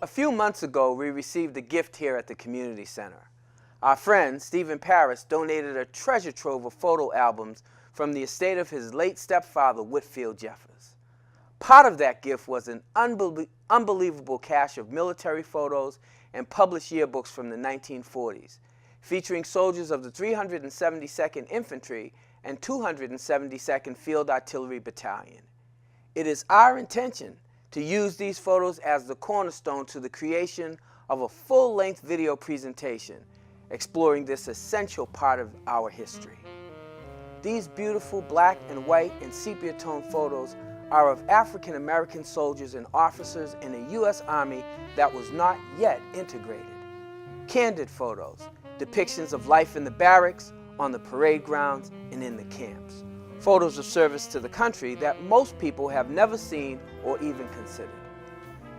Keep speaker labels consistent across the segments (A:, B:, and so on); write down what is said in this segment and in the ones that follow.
A: A few months ago, we received a gift here at the community center. Our friend, Stephen Paris, donated a treasure trove of photo albums from the estate of his late stepfather, Whitfield Jeffers. Part of that gift was an unbelievable cache of military photos and published yearbooks from the 1940s, featuring soldiers of the 372nd Infantry and 272nd Field Artillery Battalion. It is our intention to use these photos as the cornerstone to the creation of a full-length video presentation exploring this essential part of our history. These beautiful black and white and sepia tone photos are of African American soldiers and officers in a U.S. Army that was not yet integrated. Candid photos, depictions of life in the barracks, on the parade grounds, and in the camps. Photos of service to the country that most people have never seen or even considered.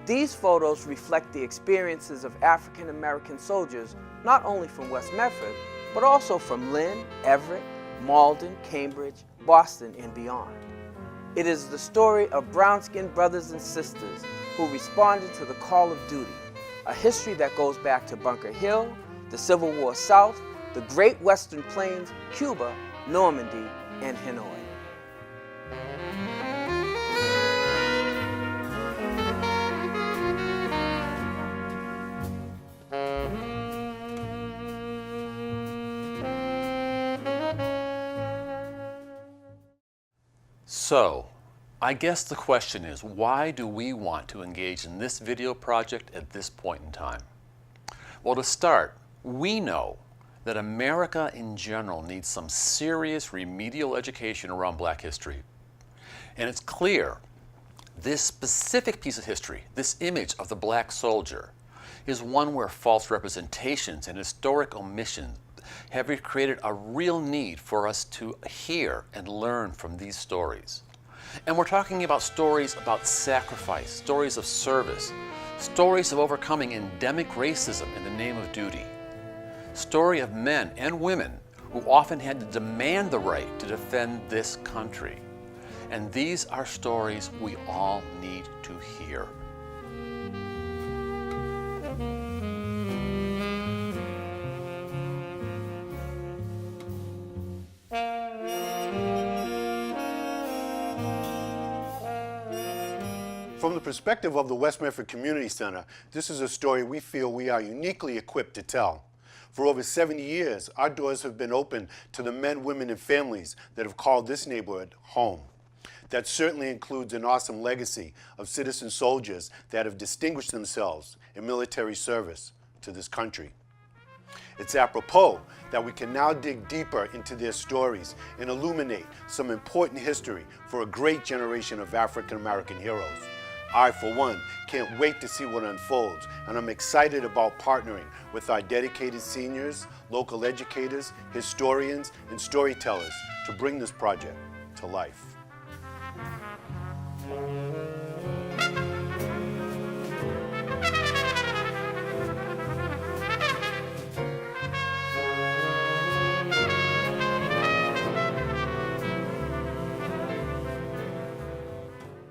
A: These photos reflect the experiences of African American soldiers not only from West Medford, but also from Lynn, Everett, Malden, Cambridge, Boston, and beyond. It is the story of brown-skinned brothers and sisters who responded to the call of duty, a history that goes back to Bunker Hill, the Civil War South, the Great Western Plains, Cuba, Normandy, and Hanoi.
B: So, I guess the question is, why do we want to engage in this video project at this point in time? Well, to start, we know that America in general needs some serious remedial education around Black history. And it's clear this specific piece of history, this image of the Black soldier, is one where false representations and historic omissions have created a real need for us to hear and learn from these stories. And we're talking about stories about sacrifice, stories of service, stories of overcoming endemic racism in the name of duty, story of men and women who often had to demand the right to defend this country. And these are stories we all need to hear.
C: From the perspective of the West Medford Community Center, this is a story we feel we are uniquely equipped to tell. For over 70 years, our doors have been open to the men, women, and families that have called this neighborhood home. That certainly includes an awesome legacy of citizen soldiers that have distinguished themselves in military service to this country. It's apropos that we can now dig deeper into their stories and illuminate some important history for a great generation of African American heroes. I, for one, can't wait to see what unfolds, and I'm excited about partnering with our dedicated seniors, local educators, historians, and storytellers to bring this project to life.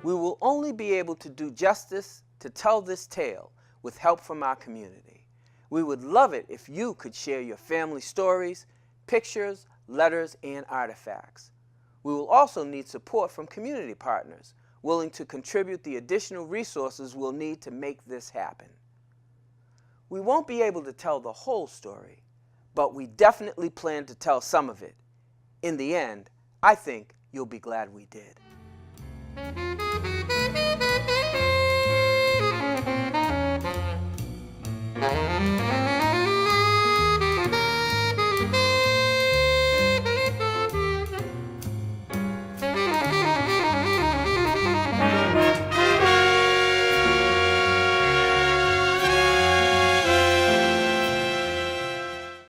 A: We will only be able to do justice to tell this tale with help from our community. We would love it if you could share your family stories, pictures, letters, and artifacts. We will also need support from community partners willing to contribute the additional resources we'll need to make this happen. We won't be able to tell the whole story, but we definitely plan to tell some of it. In the end, I think you'll be glad we did.